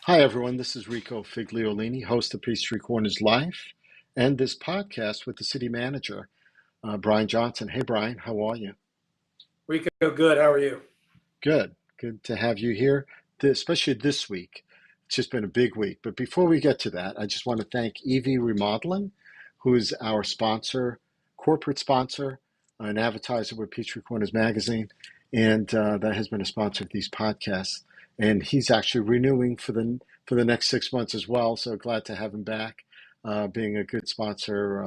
Hi, everyone. This is Rico Figliolini, host of Peachtree Corners Live, and this podcast with the city manager, Brian Johnson. Hey, Brian, how are you? Rico, good. How are you? Good. Good to have you here, especially this week. It's just been a big week. But before we get to that, I just want to thank EV Remodeling, who is our sponsor, corporate sponsor, an advertiser with Peachtree Corners Magazine, and that has been a sponsor of these podcasts. And he's actually renewing for the next 6 months as well. So glad to have him back, being a good sponsor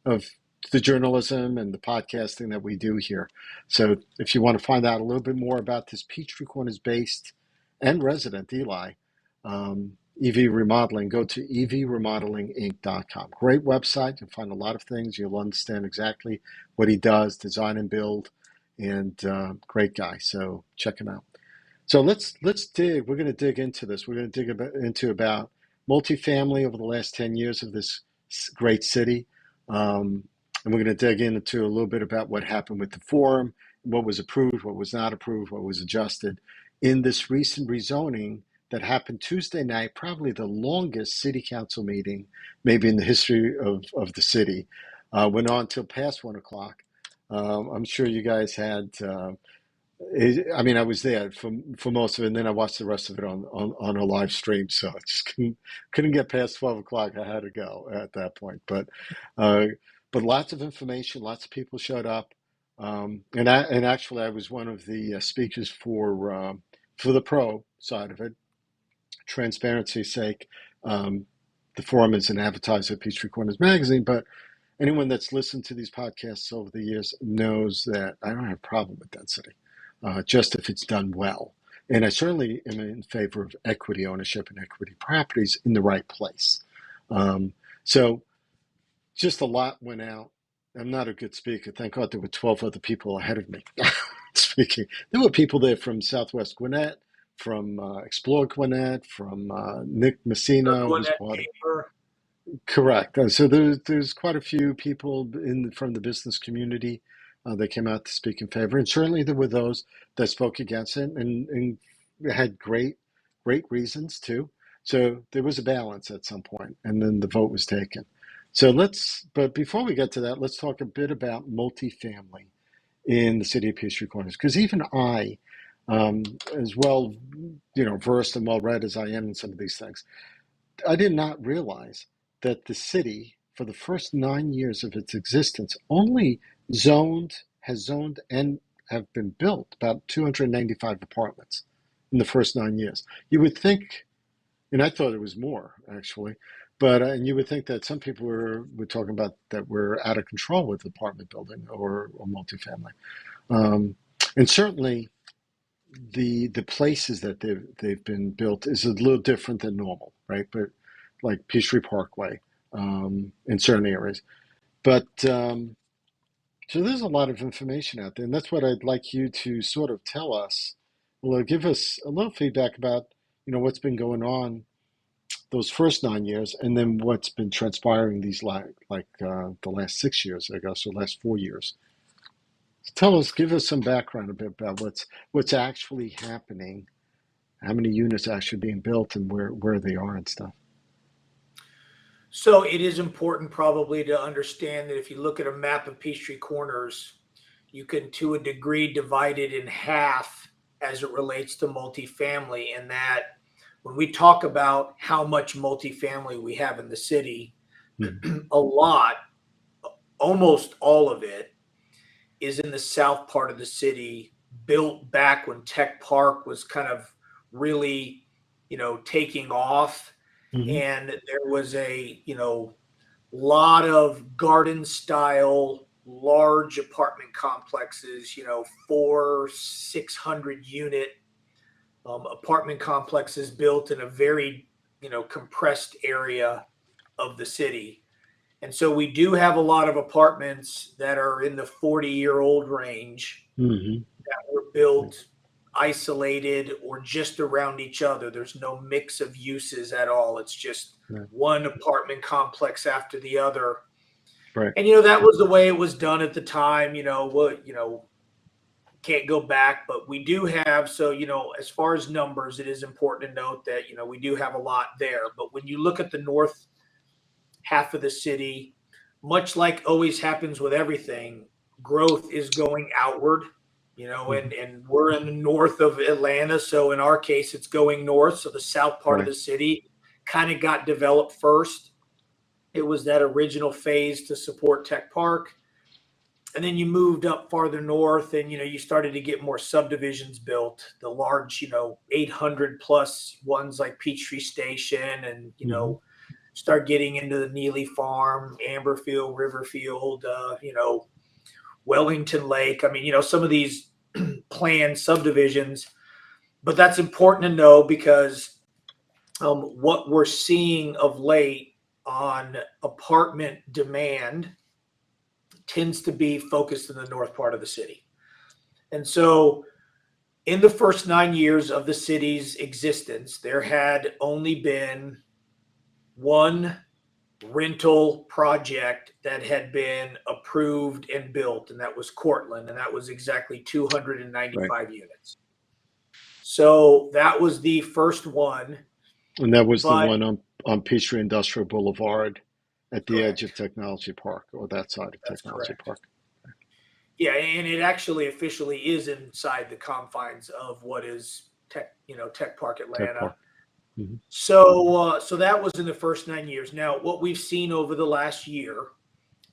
of the journalism and the podcasting that we do here. So if you want to find out a little bit more about this Peachtree Corners based and resident Eli, EV Remodeling, go to evremodelinginc.com. Great website. You'll find a lot of things. You'll understand exactly what he does, design and build, and great guy. So check him out. So let's dig. We're going to dig into this. We're going to into about multifamily over the last 10 years of this great city. And we're going to dig into a little bit about what happened with the forum, what was approved, what was not approved, what was adjusted in this recent rezoning that happened Tuesday night, probably the longest city council meeting maybe in the history of the city. Went on till past 1 o'clock. I'm sure you guys had I mean, I was there for most of it, and then I watched the rest of it on a live stream. So I just couldn't get past 12 o'clock. I had to go at that point. Uh, but lots of information, lots of people showed up, and actually I was one of the speakers for the pro side of it, transparency's sake. The forum is an advertiser of Peachtree Corners Magazine, but anyone that's listened to these podcasts over the years knows that I don't have a problem with density, just if it's done well. And I certainly am in favor of equity ownership and equity properties in the right place. So just a lot went out. I'm not a good speaker. Thank God there were 12 other people ahead of me speaking. There were people there from Southwest Gwinnett, from Explore Gwinnett, from Nick Messina was Gwinnett part of. paper. Correct. So there's quite a few people from the business community that came out to speak in favor, and certainly there were those that spoke against it, and had great reasons too. So there was a balance at some point, and then the vote was taken. But before we get to that, let's talk a bit about multifamily in the city of Peachtree Corners, because even I, as well, versed and well read as I am in some of these things, I did not realize that the city, for the first 9 years of its existence, only has zoned and have been built about 295 apartments in the first 9 years. You would think, and I thought it was more actually, but and you would think that some people were talking about that we're out of control with apartment building or multifamily, and certainly the places that they've been built is a little different than normal, right? But like Peachtree Parkway, in certain areas. But so there's a lot of information out there, and that's what I'd like you to sort of tell us. Well, give us a little feedback about what's been going on those first 9 years, and then what's been transpiring these the last 6 years, I guess, or last 4 years. Give us some background a bit about what's actually happening, how many units are actually being built, and where they are and stuff. So it is important probably to understand that if you look at a map of Peachtree Corners, you can, to a degree, divide it in half as it relates to multifamily. And that when we talk about how much multifamily we have in the city, a lot, almost all of it, is in the south part of the city, built back when Tech Park was kind of really, taking off. Mm-hmm. And there was a, lot of garden style, large apartment complexes, 600 unit apartment complexes built in a very, compressed area of the city. And so we do have a lot of apartments that are in the 40-year-old range Mm-hmm. that were built isolated or just around each other. There's no mix of uses at all. It's just Right. one apartment complex after the other. Right. And that was the way it was done at the time. can't go back, but we do have, so, as far as numbers, it is important to note that, we do have a lot there. But when you look at the north half of the city, much like always happens with everything, growth is going outward, Hmm. and we're in the north of Atlanta. So in our case, it's going north. So the south part of Right. the city kind of got developed first. It was that original phase to support Tech Park. And then you moved up farther north and, you started to get more subdivisions built, the large, 800 plus ones like Peachtree Station and, Hmm. start getting into the Neely Farm, Amberfield, Riverfield, Wellington Lake. I mean, some of these planned subdivisions, but that's important to know because what we're seeing of late on apartment demand tends to be focused in the north part of the city. And so in the first 9 years of the city's existence, there had only been one rental project that had been approved and built, and that was Cortland, and that was exactly Right. 295 units. So that was the first one, And that was the but one on Peachtree Industrial Boulevard at the edge of correct. Technology Park, or that side of That's Technology correct. Park. Yeah, and it actually officially is inside the confines of what is Tech Park Tech Atlanta. Park. Hmm. So that was in the first 9 years. Now, what we've seen over the last year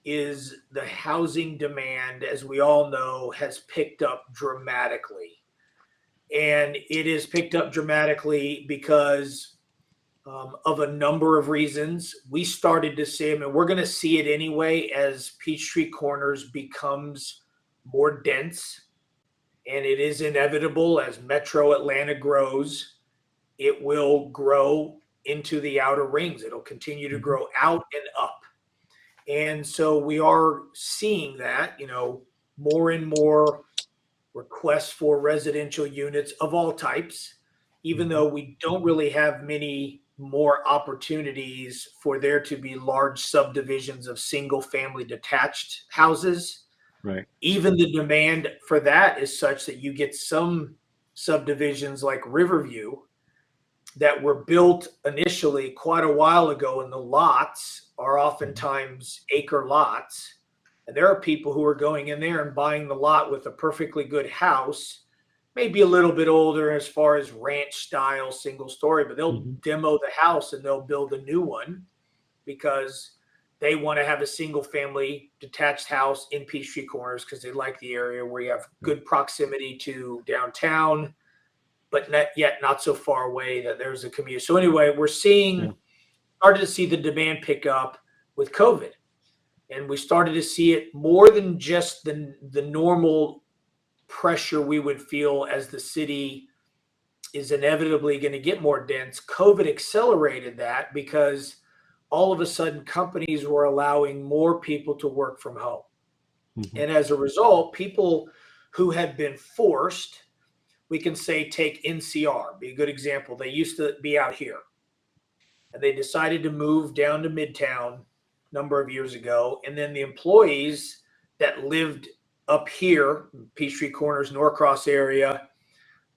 is the housing demand, as we all know, has picked up dramatically. And it is picked up dramatically because of a number of reasons. We started to see them, and we're going to see it anyway as Peachtree Corners becomes more dense. And it is inevitable as Metro Atlanta grows, it will grow into the outer rings. It'll continue to Hmm. grow out and up. And so we are seeing that, more and more requests for residential units of all types, even Hmm. though we don't really have many more opportunities for there to be large subdivisions of single family detached houses. Right. Even the demand for that is such that you get some subdivisions like Riverview that were built initially quite a while ago, and the lots are Hmm. oftentimes acre lots. And there are people who are going in there and buying the lot with a perfectly good house, maybe a little bit older as far as ranch style single story, but they'll Hmm. demo the house and they'll build a new one because they want to have a single family detached house in Peachtree Corners because they like the area where you have Right. good proximity to downtown, but not so far away that there's a commute. So anyway, Yeah. started to see the demand pick up with COVID, and we started to see it more than just the normal pressure we would feel as the city is inevitably going to get more dense. COVID accelerated that because all of a sudden companies were allowing more people to work from home. Hmm. And as a result, people who had been forced, we can say take NCR, be a good example. They used to be out here and they decided to move down to Midtown a number of years ago. And then the employees that lived up here, Peachtree Corners, Norcross area,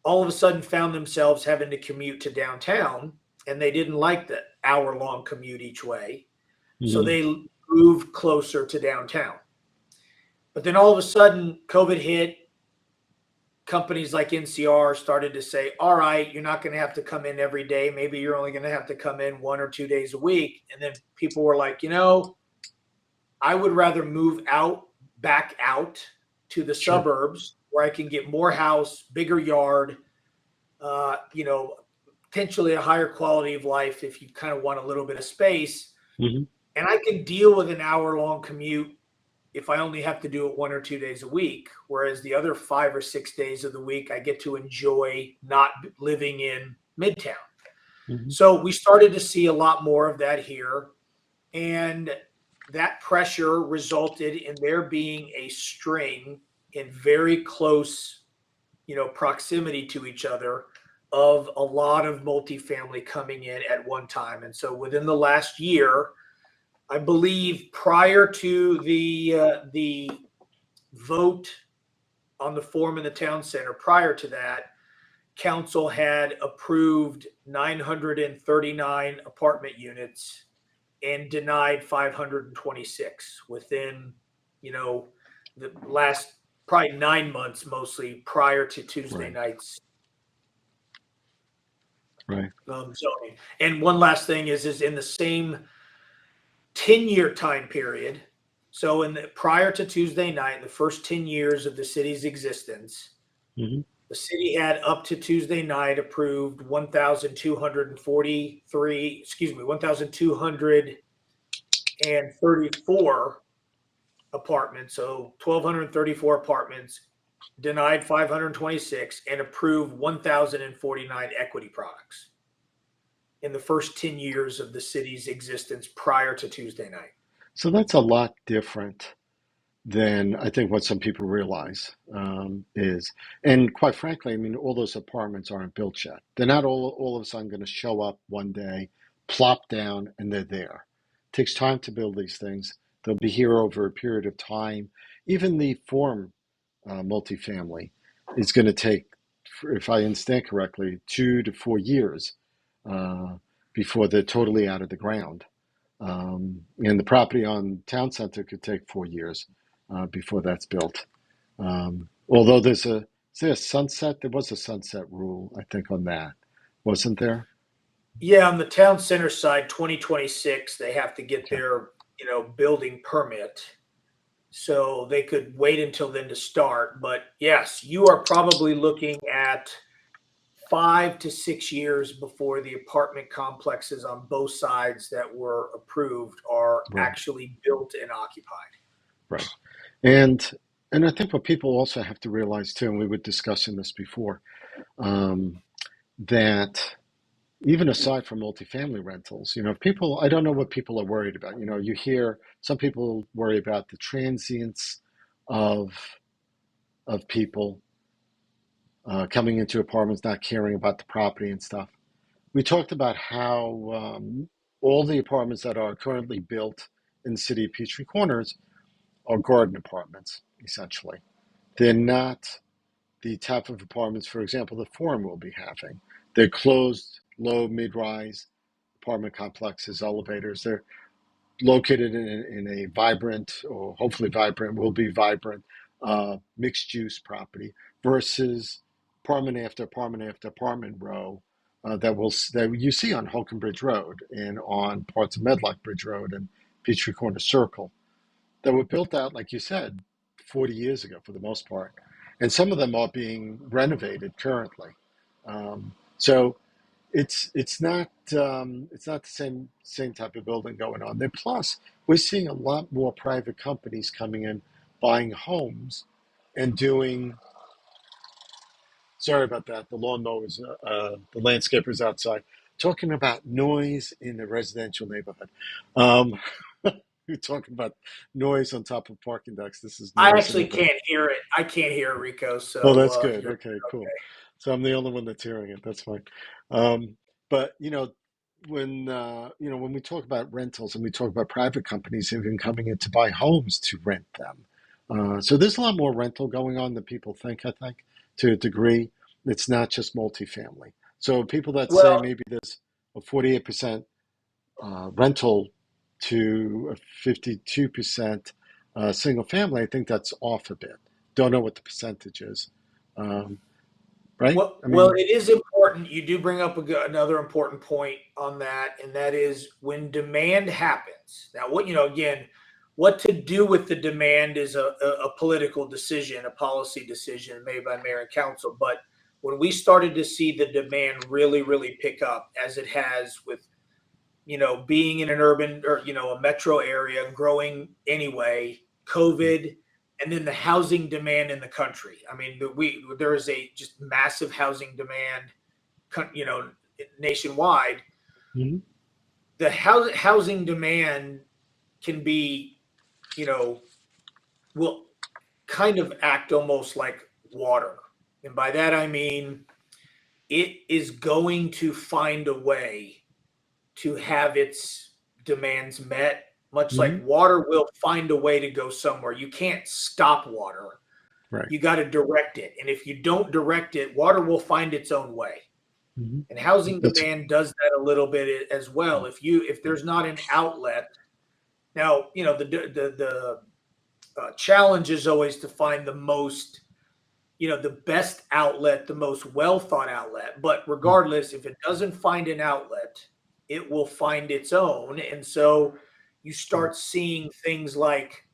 all of a sudden found themselves having to commute to downtown, and they didn't like the hour-long commute each way. So Hmm. they moved closer to downtown. But then all of a sudden, COVID hit. Companies like NCR started to say, all right, you're not going to have to come in every day. Maybe you're only going to have to come in 1 or 2 days a week. And then people were like, I would rather move back out to the Sure. suburbs where I can get more house, bigger yard, uh, you know, potentially a higher quality of life if you kind of want a little bit of space. Hmm. And I can deal with an hour long commute if I only have to do it 1 or 2 days a week. Whereas the other 5 or 6 days of the week, I get to enjoy not living in Midtown. Hmm. So we started to see a lot more of that here. And that pressure resulted in there being a string in very close, proximity to each other of a lot of multifamily coming in at one time. And so within the last year, I believe prior to the vote on the form in the town center, prior to that, council had approved 939 apartment units and denied 526 within, the last probably 9 months, mostly prior to Tuesday Right. nights Right. zoning. And one last thing is in the same 10-year time period. So prior to Tuesday night, in the first 10 years of the city's existence, Hmm. the city had up to Tuesday night approved 1,234 apartments. So 1,234 apartments, denied 526, and approved 1,049 equity products in the first 10 years of the city's existence prior to Tuesday night. So that's a lot different than I think what some people realize is, and quite frankly, I mean, all those apartments aren't built yet. They're not all of a sudden going to show up one day, plop down, and they're there. It takes time to build these things. They'll be here over a period of time. Even the form multifamily is going to take, if I understand correctly, 2 to 4 years uh, before they're totally out of the ground. And the property on Town Center could take 4 years before that's built. Although is there a sunset? There was a sunset rule, I think, on that, wasn't there? Yeah, on the town center side, 2026, they have to get Okay, their, building permit. So they could wait until then to start. But yes, you are probably looking at 5 to 6 years before the apartment complexes on both sides that were approved are right, actually built and occupied. right. And and I think what people also have to realize too, and we were discussing this before, um, that even aside from multifamily rentals, people, I don't know what people are worried about. You hear some people worry about the transience of people coming into apartments, not caring about the property and stuff. We talked about how all the apartments that are currently built in the city of Peachtree Corners are garden apartments, essentially. They're not the type of apartments, for example, the Forum will be having. They're closed, low, mid-rise apartment complexes, elevators. They're located in a vibrant, or hopefully vibrant, will be vibrant, mixed use property versus apartment after apartment after apartment row that you see on Holcomb Bridge Road and on parts of Medlock Bridge Road and Peachtree Corner Circle that were built out, like you said, 40 years ago for the most part. And some of them are being renovated currently. So it's not the same type of building going on there. Plus, we're seeing a lot more private companies coming in, buying homes, and doing. Sorry about that. The lawnmowers, the landscapers outside, talking about noise in the residential neighborhood. Um, we're talking about noise on top of parking decks. This is I noise in actually the back. can't hear it. I can't hear it, Rico. Oh, So that's good. you're Okay, cool. okay. So I'm the only one that's hearing it. That's fine. But when we talk about rentals and we talk about private companies even coming in to buy homes to rent them, so there's a lot more rental going on than people think. I think to a degree, it's not just multifamily. So people that say Well, maybe there's a 48% rental to a 52% single family, I think that's off a bit. Don't know what the percentage is, um, right? I well, mean, it is important. You do bring up another important point on that, and that is when demand happens. Now, again, what to do with the demand is a political decision, a policy decision made by mayor and council. But when we started to see the demand really, really pick up, as it has with being in an urban or a metro area growing anyway, COVID, and then the housing demand in the country. I mean, there is a just massive housing demand, you know, nationwide. mhm, The housing demand can be, you know, will kind of act almost like water, and by that I mean it is going to find a way to have its demands met, much like mhm, water will find a way to go somewhere. You can't stop water. Right. You got to direct it. And if you don't direct it, water will find its own way. Mm-hmm. And housing That's demand does that a little bit as well. If there's not an outlet, now, the challenge is always to find the most, the best outlet, the most well thought outlet. But regardless, if it doesn't find an outlet, it will find its own. And so you start seeing things like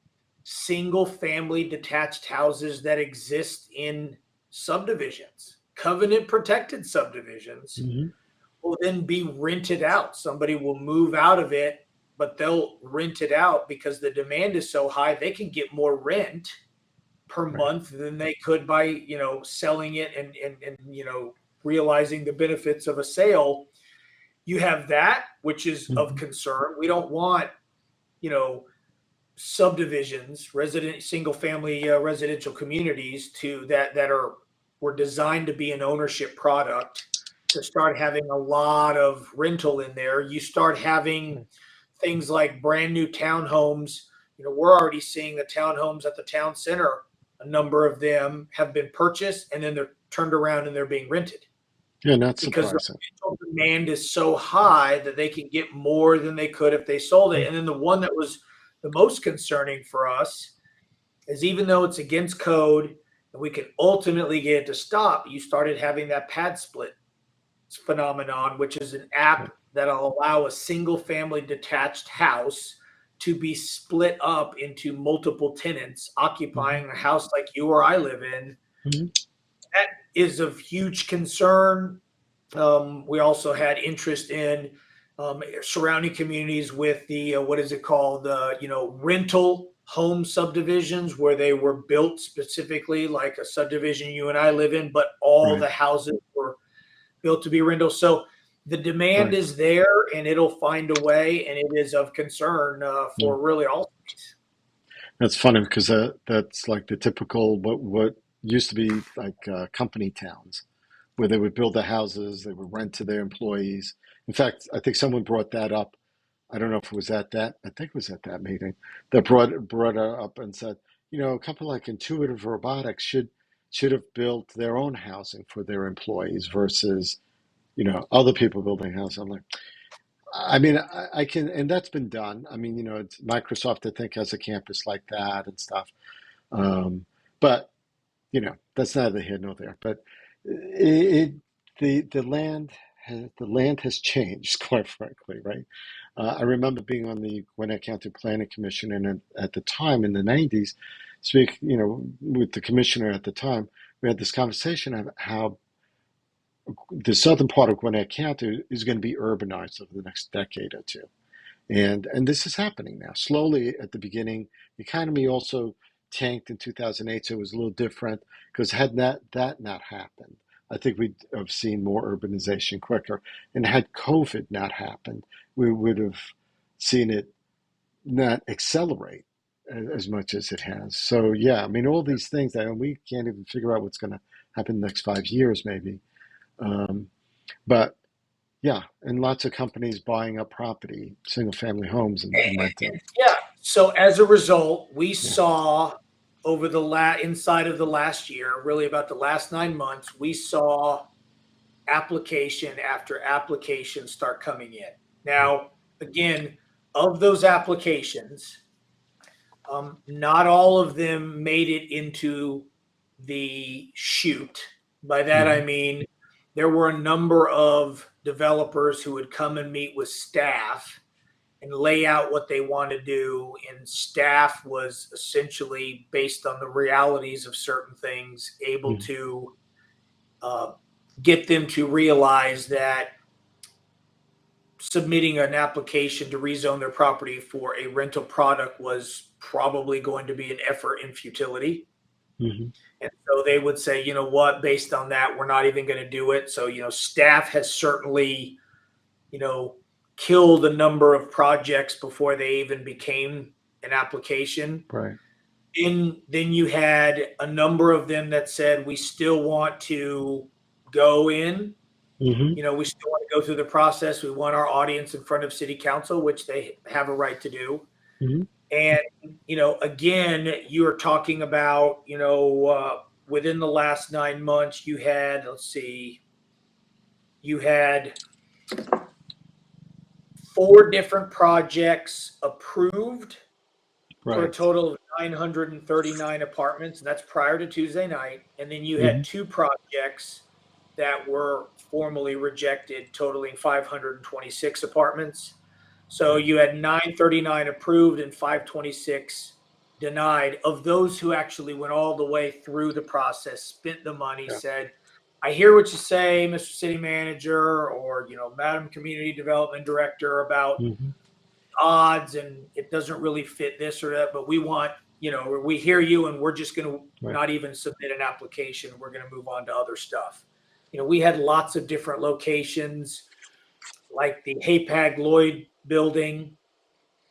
single family detached houses that exist in subdivisions, covenant protected subdivisions, mm-hmm. will then be rented out. Somebody will move out of it, but they'll rent it out because the demand is so high, they can get more rent per Right. month than they could by, selling it and realizing the benefits of a sale. You have that, which is of Mm-hmm. concern. We don't want, you know, subdivisions, single family residential communities that were designed to be an ownership product to start having a lot of rental in there. You start having Right. things like brand new townhomes. We're already seeing the townhomes at the town center. A number of them have been purchased and then they're turned around and they're being rented Yeah, not because the surprising. rental demand is so high that they can get more than they could if they sold it. And then the one that was the most concerning for us is, even though it's against code and we can ultimately get it to stop, you started having that pad split phenomenon, which is an Right. app that'll allow a single family detached house to be split up into multiple tenants Mm-hmm. occupying a house like you or I live in. Mm-hmm. That is of huge concern. We also had interest in surrounding communities with the what is it called, the rental home subdivisions, where they were built specifically like a subdivision you and I live in, but all Right. the houses were built to be rental. So the demand Right. is there, and it'll find a way, and it is of concern Yeah. for really all cities. That's funny because that's like the typical what used to be like company towns where they would build the houses, they would rent to their employees. In fact, I think someone brought that up. I don't know if it was at that. I think it was at that meeting that brought it up and said, a company like Intuitive Robotics should have built their own housing for their employees versus other people building houses. I'm like, I mean, I can, and that's been done. I mean, it's Microsoft, I think, has a campus like that and stuff. But that's neither here nor there. But it the land has changed, quite frankly, right? I remember being on the Gwinnett County Planning Commission, and at the time in the '90s, with the commissioner at the time, we had this conversation of how the southern part of Gwinnett County is going to be urbanized over the next decade or two. And this is happening now. Slowly at the beginning, the economy also tanked in 2008, so it was a little different because had that not happened, I think we'd have seen more urbanization quicker. And had COVID not happened, we would have seen it not accelerate as much as it has. So yeah, I mean, all these things that we can't even figure out what's going to happen in the next 5 years, maybe. Um, but yeah, and lots of companies buying up property, single family homes, and renting. Yeah. So as a result, we Yeah. saw over inside of the last year, really about the last 9 months, we saw application after application start coming in. Now, again, of those applications, not all of them made it into the chute. By that, I Mm-hmm. mean, there were a number of developers who would come and meet with staff and lay out what they want to do. And staff was essentially, based on the realities of certain things, able Mm-hmm. to uh, get them to realize that submitting an application to rezone their property for a rental product was probably going to be an effort in futility. Mm-hmm. And so they would say, you know what, based on that, we're not even going to do it. So, staff has certainly, you know, killed a number of projects before they even became an application. Right. And then you had a number of them that said, we still want to go in. Mm-hmm. We still want to go through the process. We want our audience in front of city council, which they have a right to do. Mm-hmm. And, again, you are talking about, within the last 9 months, you had, let's see, you had 4 different projects approved for a Right. total of 939 apartments. And that's prior to Tuesday night. And then you Hmm. had 2 projects that were formally rejected, totaling 526 apartments. So Right. you had 939 approved and 526 denied. Of those who actually went all the way through the process, spent the money, Yeah. said, I hear what you say, Mr. City Manager, or Madam Community Development Director, about Hmm. odds, and it doesn't really fit this or that, but we hear you, and we're just going to Right. not even submit an application. We're going to move on to other stuff. We had lots of different locations, like the Hapag Lloyd building,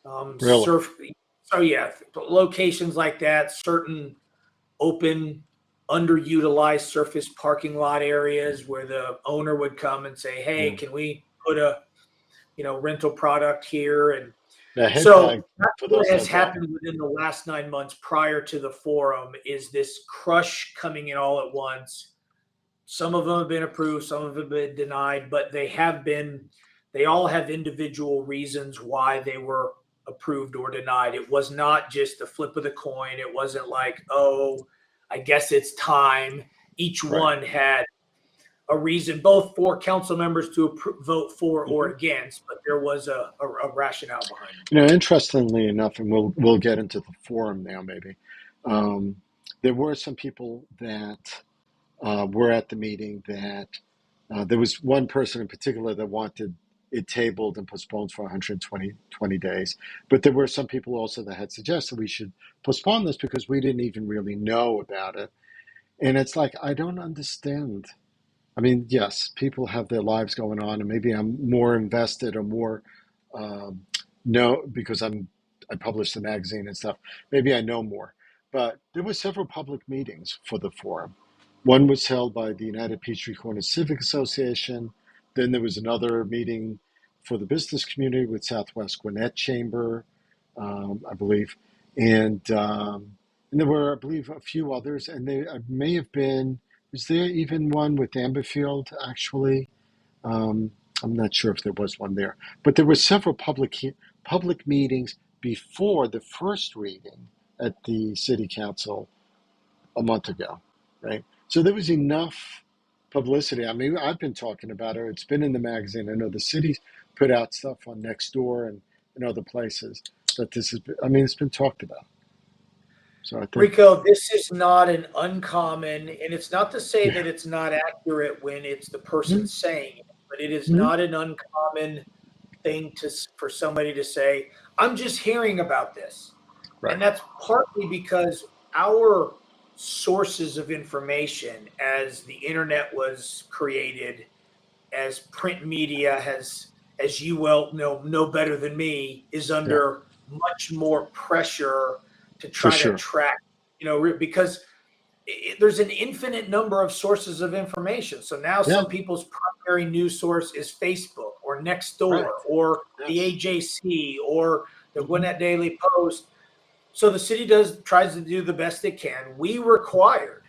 Really. surf. So yeah, locations like that, certain open, underutilized surface parking lot areas where the owner would come and say, "Hey, Yeah. can we put a rental product here?" And Yeah. so HPAG, that's for what those has that don't. happened within the last 9 months prior to the forum is this crush coming in all at once. Some of them have been approved, some of them have been denied, but they all have individual reasons why they were approved or denied. It was not just a flip of the coin. It wasn't like, oh, I guess it's time. Each Right. one had a reason, both for council members to vote for or Hmm. against, but there was a rationale behind them. Interestingly enough, and we'll get into the forum now, maybe. Um, there were some people that were at the meeting that there was one person in particular that wanted it tabled and postponed for 120 days. But there were some people also that had suggested we should postpone this because we didn't even really know about it. And it's like, I don't understand. I mean, yes, people have their lives going on, and maybe I'm more invested or more um, know because I publish the magazine and stuff. Maybe I know more. But there were several public meetings for the forum. One was held by the United Peachtree Corners Civic Association. Then there was another meeting for the business community with Southwest Gwinnett Chamber, I believe, and there were, I believe, a few others, and they may have been. Was there even one with Amberfield, actually? Um, I'm not sure if there was one there, but there were several public meetings before the first reading at the city council a month ago, right? So there was enough publicity. I mean, I've been talking about it. It's been in the magazine. I know the city's put out stuff on Nextdoor and other places that this is. I mean, it's been talked about. So I think. Rico, this is not an uncommon, and it's not to say Yeah. that it's not accurate when it's the person Mhm. saying it, but it is Mhm. not an uncommon thing for somebody to say, I'm just hearing about this. Right. And that's partly because our sources of information, as the internet was created, as print media has, as you well know better than me, is Yeah. under much more pressure to For try to sure. track, because there's an infinite number of sources of information. So now Yeah. some people's primary news source is Facebook or Nextdoor Right. or the Yes. AJC or the Hmm. Gwinnett Daily Post. So the city tries to do the best it can. We required,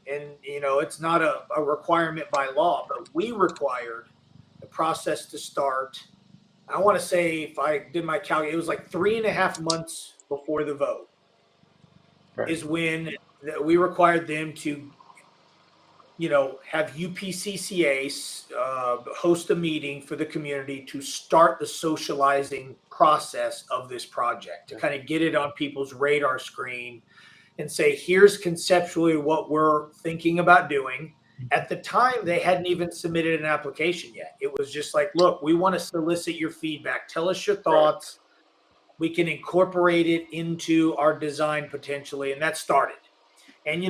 and it's not a requirement by law, but we required the process to start. I want to say, if I did my calculation, it was like 3.5 months before the vote Right. is when we required them to have UPCCA host a meeting for the community to start the socializing process of this project, to Yeah. kind of get it on people's radar screen and say, here's conceptually what we're thinking about doing. At the time, they hadn't even submitted an application yet. It was just like, look, we want to solicit your feedback. Tell us your Right. thoughts. We can incorporate it into our design potentially. And that started. And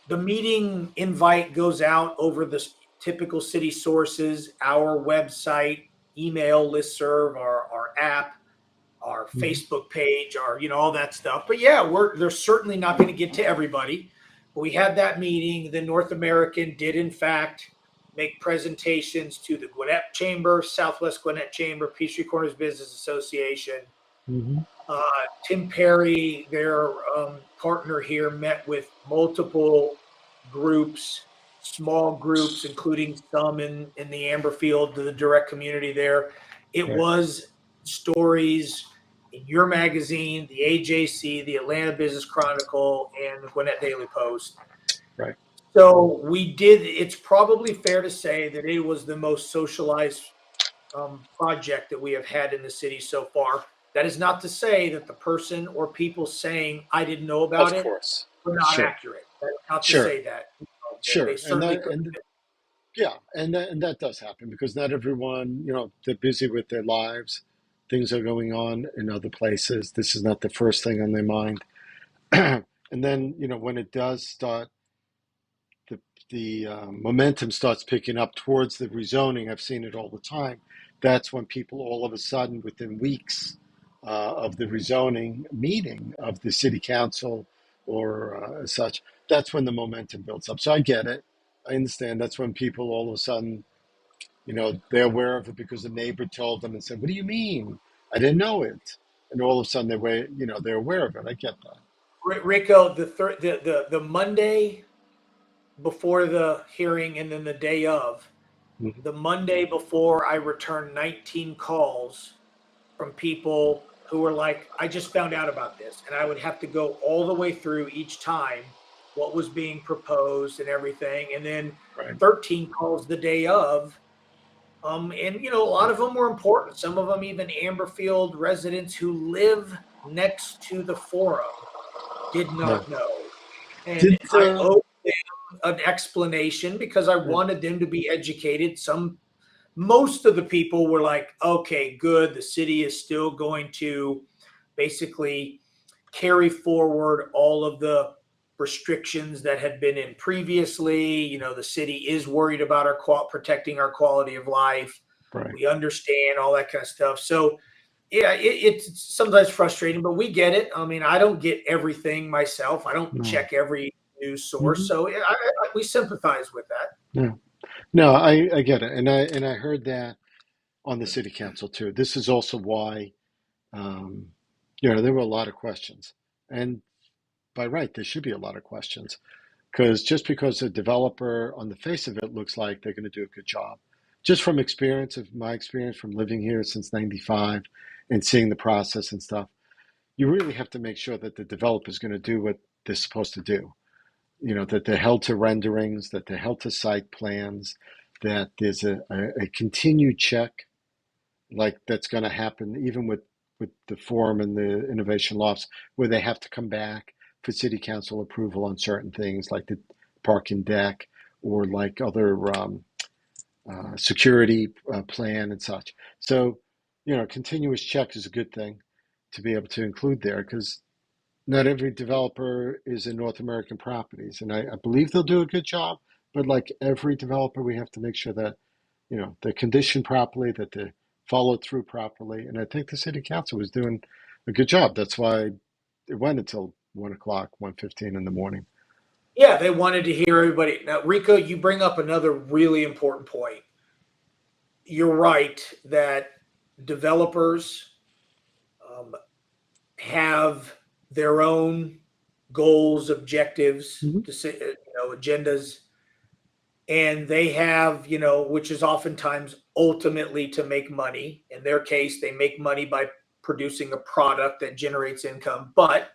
the meeting invite goes out over the typical city sources, our website, email listserv, our app, our Hmm. Facebook page, our all that stuff. But yeah, they're certainly not going to get to everybody. But we had that meeting. The North American did in fact make presentations to the Gwinnett Chamber, Southwest Gwinnett Chamber, Peachtree Corners Business Association. Hmm. Uh, Tim Perry, their partner here, met with multiple groups, small groups, including some in the Amberfield, the direct community there. It Right, was stories in your magazine, the AJC, the Atlanta Business Chronicle, and the Gwinnett Daily Post. right. So we did, it's probably fair to say that it was the most socialized project that we have had in the city so far. That is not to say that the person or people saying I didn't know about Of it course. were not Sure, accurate. That's not to sure, say that. They sure. And certainly that, could and yeah, and that does happen because not everyone, they're busy with their lives. Things are going on in other places. This is not the first thing on their mind. And then, when it does start, the momentum starts picking up towards the rezoning. I've seen it all the time. That's when people all of a sudden, within weeks of the rezoning meeting of the city council or such, that's when the momentum builds up. So I get it. I understand. That's when people all of a sudden, they're aware of it because the neighbor told them and said, "What do you mean? I didn't know it." And all of a sudden they're aware of it. I get that. Rico, the Monday before the hearing and then the day of, Mhm. the Monday before I returned 19 calls from people who were like, I just found out about this. And I would have to go all the way through each time what was being proposed and everything. And then Right. 13 calls the day of. And a lot of them were important. Some of them even Amberfield residents who live next to the forum did Yeah. not know. And Did I owed them an explanation because I yeah, wanted them to be educated. Most of the people were like, okay, good. The city is still going to basically carry forward all of the restrictions that had been in previously. The city is worried about protecting our quality of life. right. We understand all that kind of stuff. So, yeah, it's sometimes frustrating, but we get it. I mean, I don't get everything myself. I don't No. check every news source, Hmm. so we sympathize with that. No. No, I get it. And I heard that on the city council too. This is also why um, there were a lot of questions. And by right, there should be a lot of questions. Because just because a developer on the face of it looks like they're going to do a good job, just from experience of my experience from living here since '95 and seeing the process and stuff, you really have to make sure that the developer is going to do what they're supposed to do. That they're held to renderings, that they're held to site plans, that there's a continued check like that's going to happen even with the forum and the innovation lofts where they have to come back for city council approval on certain things like the parking deck or like other security plan and such. So continuous check is a good thing to be able to include there because not every developer is in North American properties, and I believe they'll do a good job. But like every developer, we have to make sure that they're conditioned properly, that they're followed through properly, and I think the city council was doing a good job. That's why it went until 1 o'clock, 1:15 in the morning. Yeah, they wanted to hear everybody. Now, Rico, you bring up another really important point. You're right that developers um, have their own goals, objectives, Hmm. agendas, and they have, which is oftentimes ultimately to make money. In their case, they make money by producing a product that generates income, but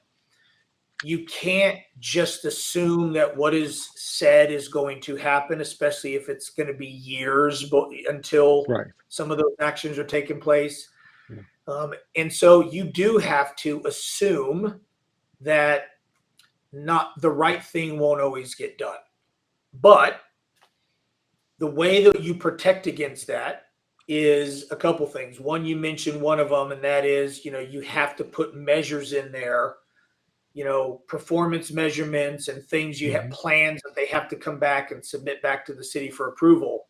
you can't just assume that what is said is going to happen, especially if it's going to be years until Right. some of those actions are taking place. Yeah. And so you do have to assume that not the right thing won't always get done. But the way that you protect against that is a couple things. One, you mentioned one of them, and that is, you have to put measures in there, performance measurements and things. You have Hmm. plans that they have to come back and submit back to the city for approval.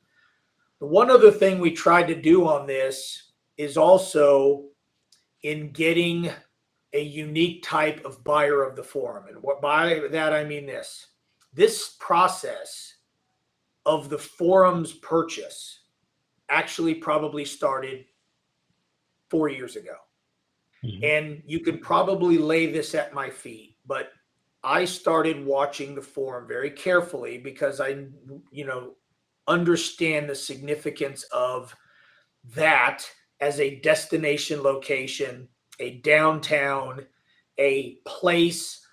The one other thing we tried to do on this is also in getting a unique type of buyer of the forum. And what by that I mean this process of the forum's purchase actually probably started 4 years ago. Mhm. And you could probably lay this at my feet, but I started watching the forum very carefully because you know, understand the significance of that as a destination location, a downtown, a place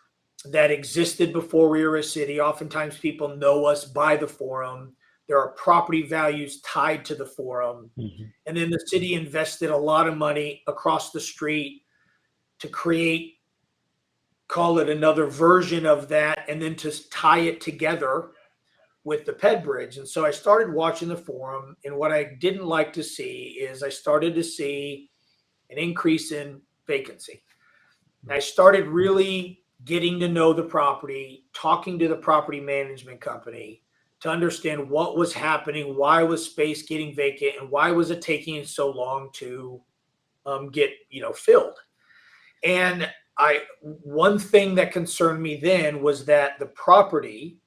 that existed before we were a city. Oftentimes people know us by the forum. There are property values tied to the forum. Mhm. And then the city invested a lot of money across the street to create, call it another version of that, and then to tie it together with the Ped Bridge. And so I started watching the forum, and what I didn't like to see is I started to see an increase in vacancy. I started really getting to know the property, talking to the property management company to understand what was happening, why was space getting vacant, and why was it taking so long to get filled. And one thing that concerned me then was that the property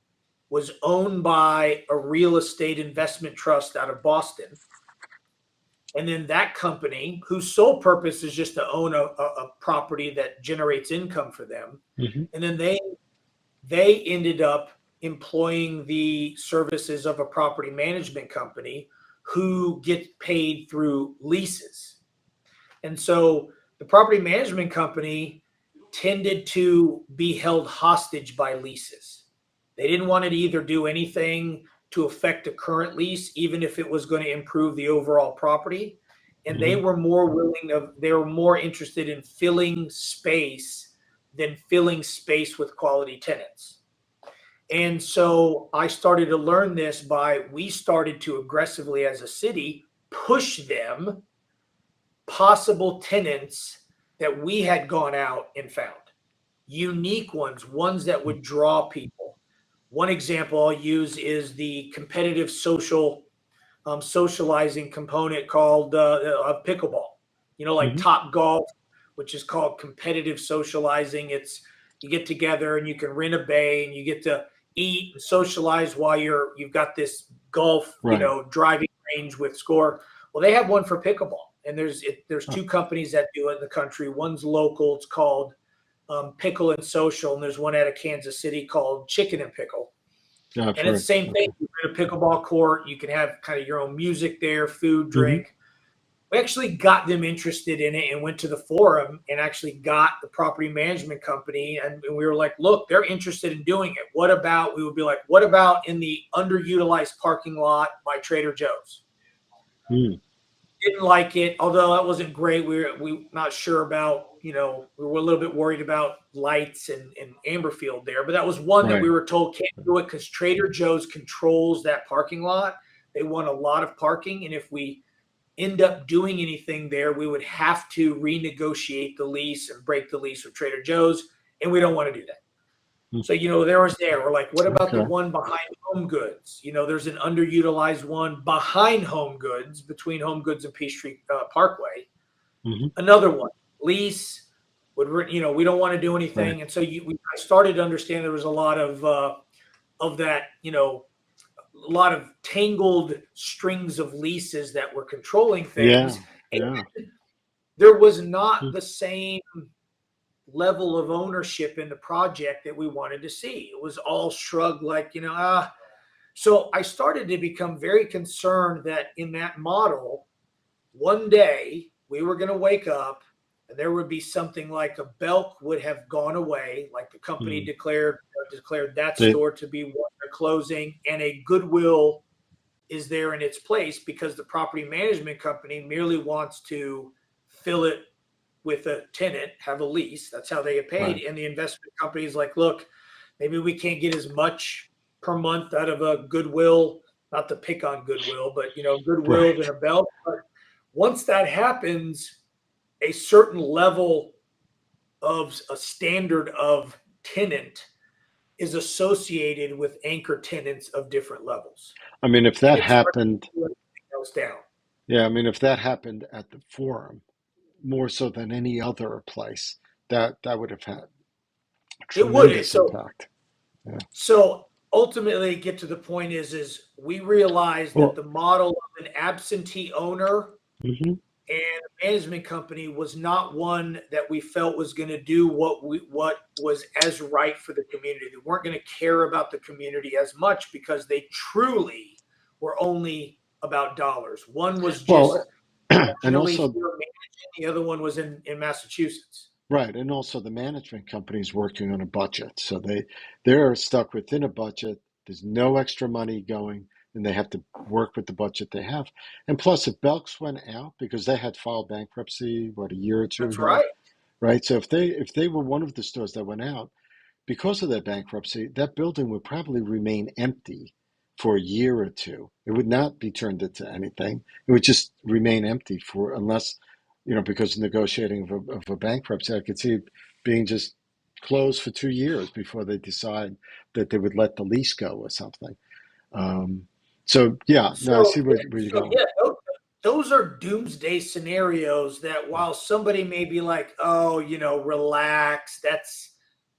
was owned by a real estate investment trust out of Boston. And then that company, whose sole purpose is just to own a property that generates income for them, Mhm. and then they ended up employing the services of a property management company who gets paid through leases. And so the property management company tended to be held hostage by leases. They didn't want to either do anything to affect the current lease, even if it was going to improve the overall property. And Mhm. they were more interested in filling space than filling space with quality tenants. And so I started to learn this we started to aggressively as a city push them possible tenants that we had gone out and found, unique ones that would draw people. One example I'll use is the competitive socializing component called pickleball. Like Mhm. Top Golf, which is called competitive socializing. It's you get together and you can rent a bay and you get to eat and socialize while you've got this golf, Right. driving range with score. Well, they have one for pickleball, and there's Oh, two companies that do it in the country. One's local; it's called Pickle and Social, and there's one out of Kansas City called Chicken and Pickle. yeah, I've And it's heard. the same thing. Okay. You rent a pickleball court. You can have kind of your own music there, food, Mhm. drink. We actually got them interested in it and went to the forum and actually got the property management company. And we were like, look, they're interested in doing it. We would be like, what about in the underutilized parking lot by Trader Joe's? Mm. Didn't like it, although that wasn't great. We not sure about, we were a little bit worried about lights and Amberfield there, but that was one that we Right. were told can't do it because Trader Joe's controls that parking lot. They want a lot of parking, and if we end up doing anything there, we would have to renegotiate the lease and break the lease with Trader Joe's, and we don't want to do that. Mm. So, we're like, what about the Okay. one behind Home Goods? There's an underutilized one behind Home Goods, between Home Goods and Peachtree Parkway. Mhm. Another one, lease we don't want to do Right. anything. And so I started to understand there was a lot of that, a lot of tangled strings of leases that were controlling things. Yeah. And Yeah. there was not Mm. the same level of ownership in the project that we wanted to see. It was all shrugged like, So I started to become very concerned that in that model, one day we were going to wake up and there would be something like a Belk would have gone away, like the company Mm. declared that They, store to be one they're closing, and a Goodwill is there in its place because the property management company merely wants to fill it with a tenant, have a lease. That's how they get right. paid. And the investment company is like, look, maybe we can't get as much per month out of a Goodwill, not to pick on Goodwill, but Goodwill than Right. a Bell. But once that happens, a certain level of a standard of tenant is associated with anchor tenants of different levels. I mean, if And that it's hard to happened, pull everything else down. yeah, I mean, if that happened at the forum, more so than any other place, that would have had It would. tremendous So impact. Yeah. So ultimately, get to the point is we realize that Well, the model of an absentee owner mhm. and management company was not one that we felt was going to do what was as right for the community. They weren't going to care about the community as much because they truly were only about dollars. One was just Well, and regionally also, here managing, the other one was in Massachusetts. right, and also the management company is working on a budget, so they're stuck within a budget. There's no extra money going, and they have to work with the budget they have. And plus, if Belks went out because they had filed bankruptcy, what, a year or two That's ago, right. right? So if they were one of the stores that went out, because of that bankruptcy, that building would probably remain empty for a year or two. It would not be turned into anything. It would just remain empty for unless, because of negotiating of a bankruptcy, I could see it being just closed for 2 years before they decide that they would let the lease go or something. Um, so yeah, no, I see where you're going. Yeah, those are doomsday scenarios that while somebody may be like, oh, relax, that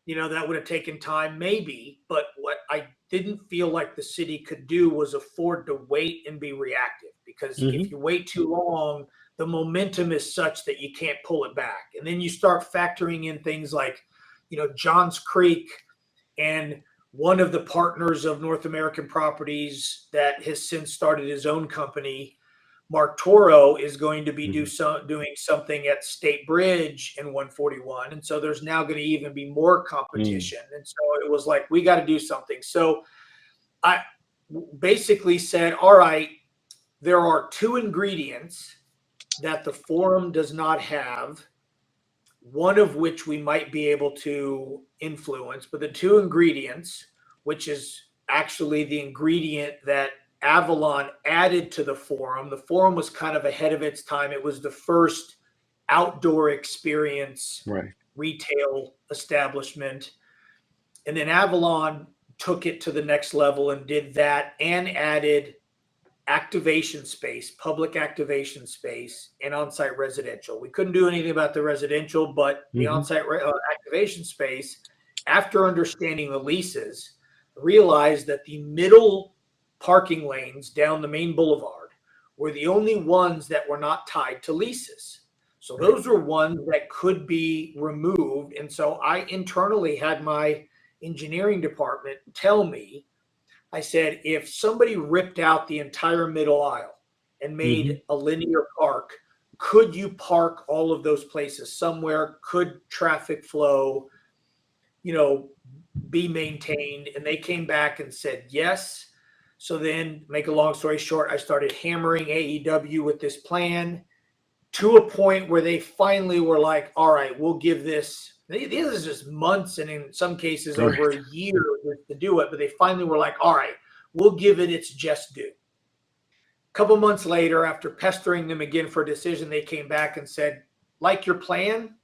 would have taken time, maybe. But what I didn't feel like the city could do was afford to wait and be reactive, because if Hmm. you wait too long, the momentum is such that you can't pull it back. And then you start factoring in things like, Johns Creek, and one of the partners of North American Properties that has since started his own company, Mark Toro, is going to be Hmm. doing something at State Bridge in 141. And so there's now going to even be more Mm. competition. And so it was like, we got to do something. So I basically said, all right, there are two ingredients that the forum does not have, one of which we might be able to influence, but the two ingredients, which is actually the ingredient that Avalon added to the forum was kind of ahead of its time. It was the first outdoor experience Right. retail establishment. And then Avalon took it to the next level and did that and added activation space, public activation space, and on-site residential. We couldn't do anything about the residential, but the Hmm. on-site activation space, after understanding the leases, realized that the middle parking lanes down the main boulevard were the only ones that were not tied to leases. So Right. those were ones that could be removed. And so I internally had my engineering department tell me, I said, if somebody ripped out the entire middle aisle and Hmm. made a linear park, could you park all of those places somewhere? Could traffic flow, you know, be maintained? And they came back and said yes. So then, make a long story short, I started hammering AEW with this plan to a point where they finally were like, all right, we'll give this. This is just months and in some cases Right. over a year to do it. But they finally were like, all right, we'll give it its just due. A couple months later, after pestering them again for a decision, they came back and said, like your plan,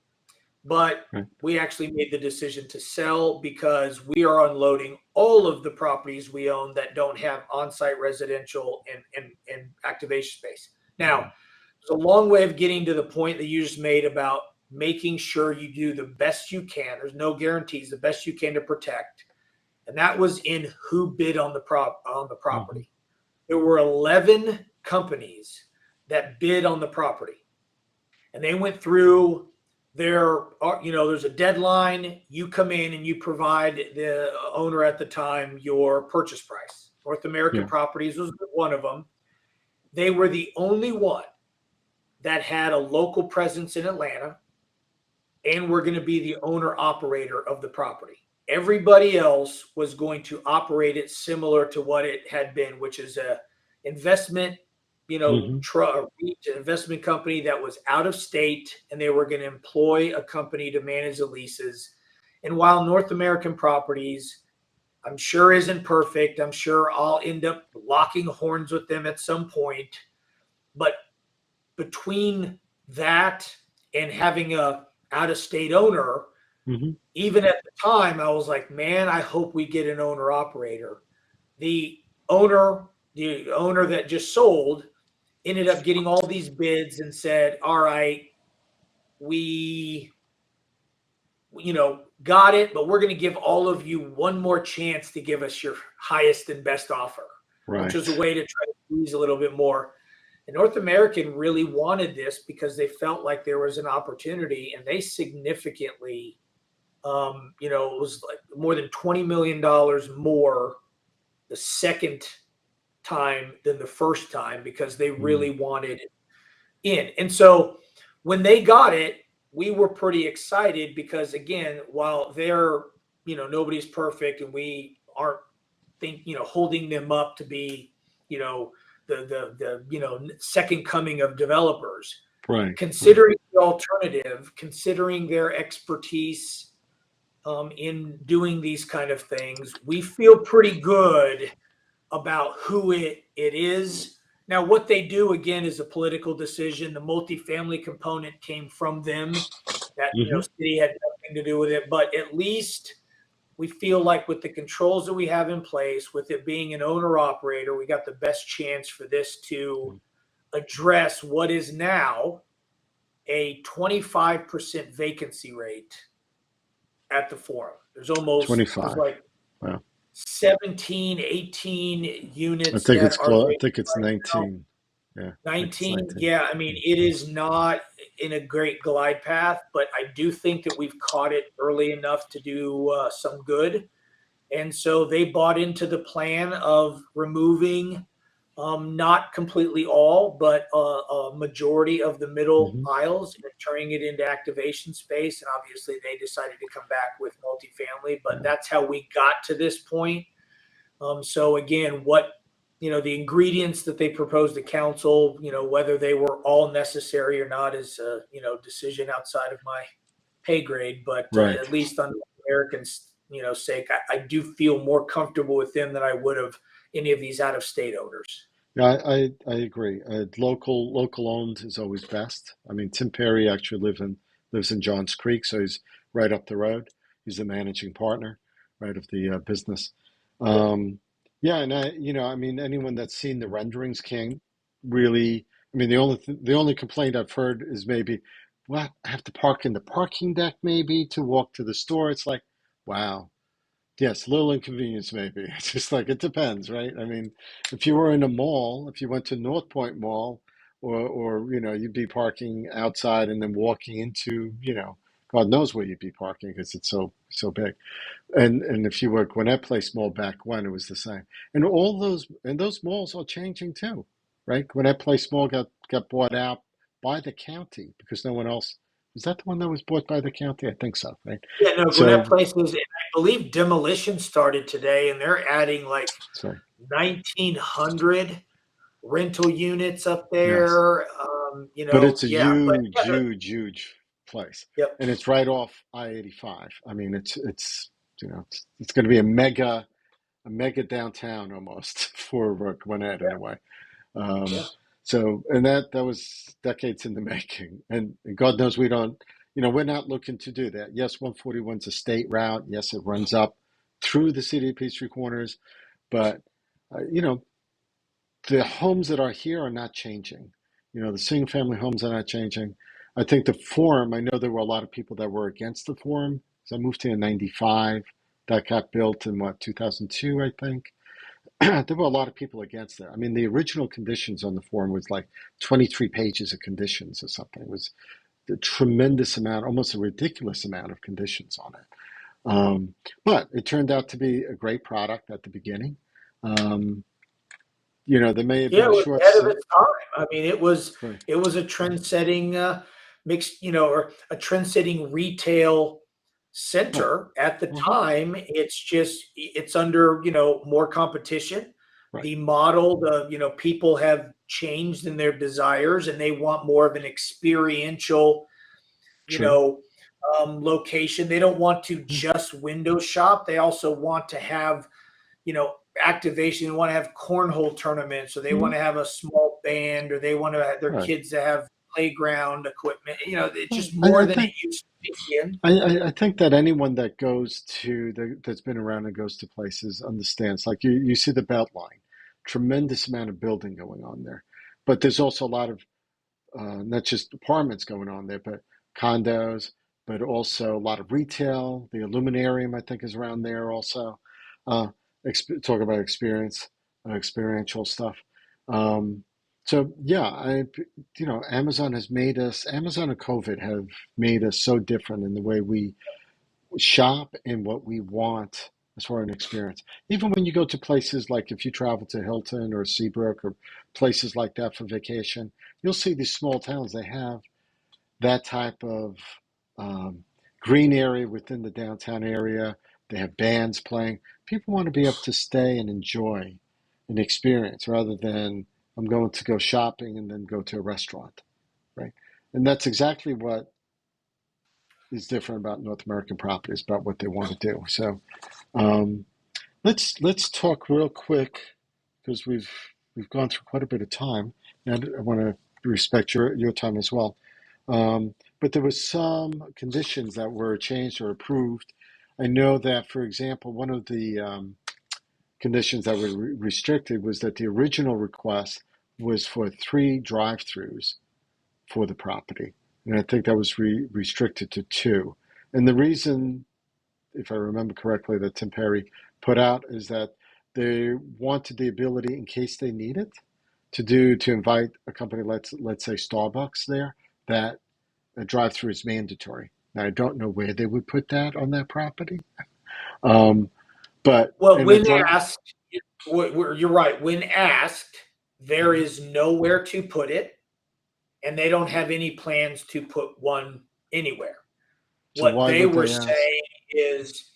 but Right. we actually made the decision to sell because we are unloading all of the properties we own that don't have on-site residential and activation space. Now, it's a long way of getting to the point that you just made about making sure you do the best you can. There's no guarantees, the best you can to protect. And that was in who bid on the Hmm. property. There were 11 companies that bid on the property. And they went through there's a deadline. You come in and you provide the owner at the time your purchase price. North American Yeah. Properties was one of them. They were the only one that had a local presence in Atlanta and were going to be the owner operator of the property. Everybody else was going to operate it similar to what it had been, which is a investment, Hmm. investment company that was out of state, and they were going to employ a company to manage the leases. And while North American Properties, I'm sure isn't perfect, I'm sure I'll end up locking horns with them at some point, but between that and having a out of state owner, Hmm. even at the time, I was like, man, I hope we get an owner operator. The the owner that just sold ended up getting all these bids and said, all right, we got it, but we're going to give all of you one more chance to give us your highest and best offer, which was a Right. way to try to squeeze a little bit more. And North American really wanted this because they felt like there was an opportunity, and they significantly, it was like more than $20 million more the second time than the first time because they Mm, really wanted in. And so when they got it, we were pretty excited because again, while they're, nobody's perfect and we aren't holding them up to be, you know, the second coming of developers, right, right. considering the alternative, considering their expertise in doing these kind of things, we feel pretty good about who it is. Now, what they do again is a political decision. The multifamily component came from them. That Hmm. city had nothing to do with it, but at least we feel like with the controls that we have in place, with it being an owner operator, we got the best chance for this to address what is now a 25% vacancy rate at the forum. There's 25. like Wow. 17, 18 I units think it's that are close. I vacant think it's right now. 19. Yeah, I think it's 19, 19. yeah, I mean, it is not in a great glide path, but I do think that we've caught it early enough to do some good. And so they bought into the plan of removing not completely all, but a majority of the middle Hmm. aisles and turning it into activation space. And obviously, they decided to come back with multifamily, but Yeah, that's how we got to this point. So again, the ingredients that they proposed to council, whether they were all necessary or not is a, decision outside of my pay grade. But right. at least on the Americans, sake, I do feel more comfortable with them than I would have any of these out of state owners. Yeah, I agree. Local owned is always best. I mean, Tim Perry actually lives in Johns Creek, so he's right up the road. He's the managing partner, right, of the business. Yep. Um, yeah, and I mean, anyone that's seen the renderings can't really. I mean, the only complaint I've heard is maybe, well, I have to park in the parking deck maybe to walk to the store. It's like, wow. Yes, little inconvenience maybe. It's just like it depends, right? I mean, if you were in a mall, if you went to North Point Mall, or you'd be parking outside and then walking into, God knows where you'd be parking because it's so big. And if you were at Gwinnett Place Mall back when, it was the same. And those malls are changing too, right? Gwinnett Place Mall got bought out by the county because no one else. Was that the one that was bought by the county? I think so, right? Yeah, no, Gwinnett So Place is, and I believe demolition started today, and they're adding like sorry. 1,900 rental units up Yes. there. But it's a Yeah, but huge, yeah, huge, huge place, yep, and it's right off I-85. I mean, it's going to be a mega downtown almost for Gwinnett in a way. Um, yeah, and that was decades in the making, and God knows we're not looking to do that. Yes, 141's a state route. Yes, it runs up through the city of Peachtree Corners, but uh, you know, the homes that are here are not changing. The single family homes are not changing. I think the forum, I know there were a lot of people that were against the forum. So I moved here in 95. That got built in what, 2002, I think. There were a lot of people against it. I mean, the original conditions on the forum was like 23 pages of conditions or something. It was a tremendous amount, almost a ridiculous amount of conditions on it. But it turned out to be a great product at the beginning. Um, there may have yeah. been It a was short. ahead of its time. I mean, it was Right. it was a trend-setting mixed, or a trend-setting retail Right. center at the Hmm. time. It's under more competition. Right. The model, people have changed in their desires, and they want more of an experiential you True. know, location. They don't want to Mm. just window shop. They also want to have, you know, activation. They want to have cornhole tournaments, or they want Mhm. to have a small band, or they want to have their Right. kids to have playground equipment. It's Well, just I, more I than it think used to be. In. I think that anyone that's been around and goes to places understands. Like you see the Beltline, tremendous amount of building going on there, but there's also a lot of not just apartments going on there, but condos, but also a lot of retail. The Illuminarium, I think, is around there also. Uh, talk about experiential stuff. Um, So yeah, Amazon and COVID have made us so different in the way we shop and what we want as far as an experience. Even when you go to places like if you travel to Hilton or Seabrook or places like that for vacation, you'll see these small towns. They have that type of um, green area within the downtown area. They have bands playing. People want to be able to stay and enjoy an experience rather than I'm going to go shopping and then go to a restaurant, right? And that's exactly what is different about North American properties, about what they want to do. So um, let's talk real quick because we've gone through quite a bit of time, and I want to respect your time as well. But there was some conditions that were changed or approved. I know that, for example, one of the conditions that were restricted was that the original request was for three drive-throughs for the property, and I think that was restricted to two. And the reason, if I remember correctly, that Tim Perry put out is that they wanted the ability, in case they need it, to invite a company, let's say Starbucks there, that a drive-through is mandatory. Now I don't know where they would put that on that property, um, but Well, and a when drive. asked, you're right. When asked, there Mhm. is nowhere to put it, and they don't have any plans to put one anywhere. So What why they would were they ask? saying is,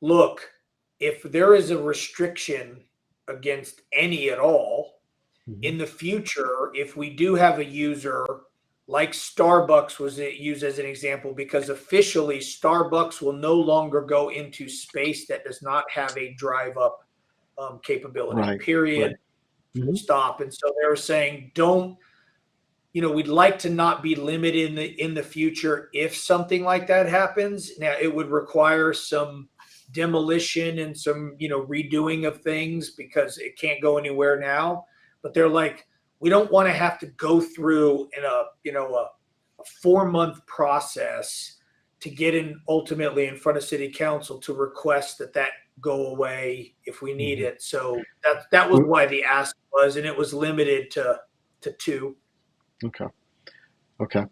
look, if there is a restriction against any at all, Mhm. in the future, if we do have a user like Starbucks was used as an example, because officially Starbucks will no longer go into space that does not have a drive up capability, Right, period, right. full Hmm. stop. And so they were saying, don't, we'd like to not be limited in the future if something like that happens. Now it would require some demolition and some redoing of things because it can't go anywhere now. But they're like, we don't want to have to go through in a 4 month process to get in ultimately in front of city council to request that go away if we need Hmm. it. So that was why the ask was, and it was limited to two. Okay, okay.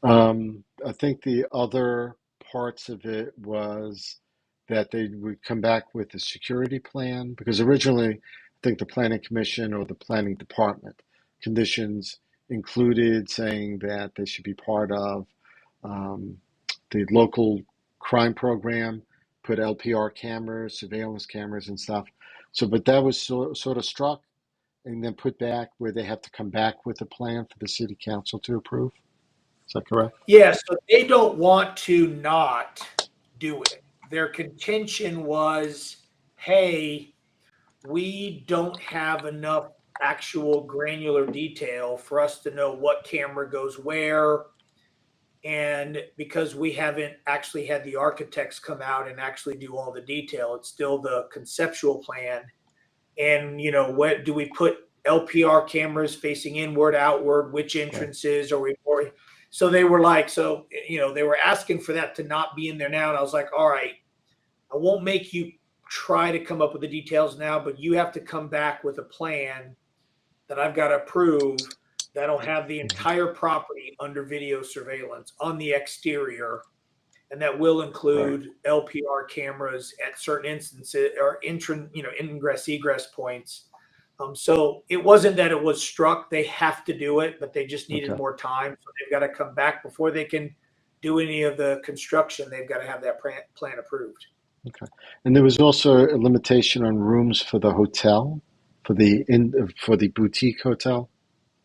I think the other parts of it was that they would come back with a security plan because originally, I think the planning commission or the planning department conditions included saying that they should be part of um, the local crime program, put LPR cameras, surveillance cameras, and stuff. So, but that was sort of struck and then put back where they have to come back with a plan for the city council to approve. Is that correct? Yeah, so they don't want to not do it. Their contention was, hey, we don't have enough actual granular detail for us to know what camera goes where. And because we haven't actually had the architects come out and actually do all the detail, it's still the conceptual plan. And what do we put LPR cameras facing inward, outward, which Right. entrances are we? So they were like, they were asking for that to not be in there now, and I was like, all right, I won't make you try to come up with the details now, but you have to come back with a plan that I've got to approve that'll have the Mhm. entire property under video surveillance on the exterior, and that will Right. include LPR cameras at certain instances or ingress egress points. So it wasn't that it was struck; they have to do it, but they just needed Okay. more time. So they've got to come back before they can do any of the construction. They've got to have that plan approved. Okay. And there was also a limitation on rooms for the hotel, for the boutique hotel,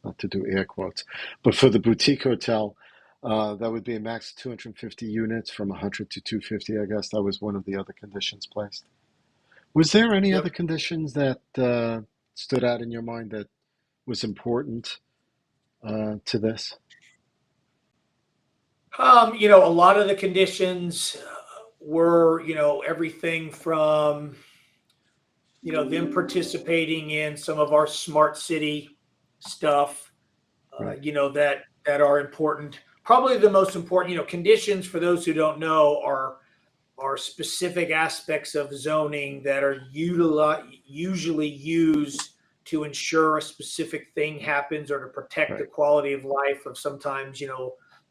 not to do air quotes, but for the boutique hotel, that would be a max of 250 units from 100 to 250, I guess. That was one of the other conditions placed. Was there any other Yep. conditions that stood out in your mind that was important to this? A lot of the conditions were, everything from, them participating in some of our smart city stuff, Right. that are important. Probably the most important, conditions for those who don't know are specific aspects of zoning that are usually used to ensure a specific thing happens or to protect the Right. quality of life of sometimes,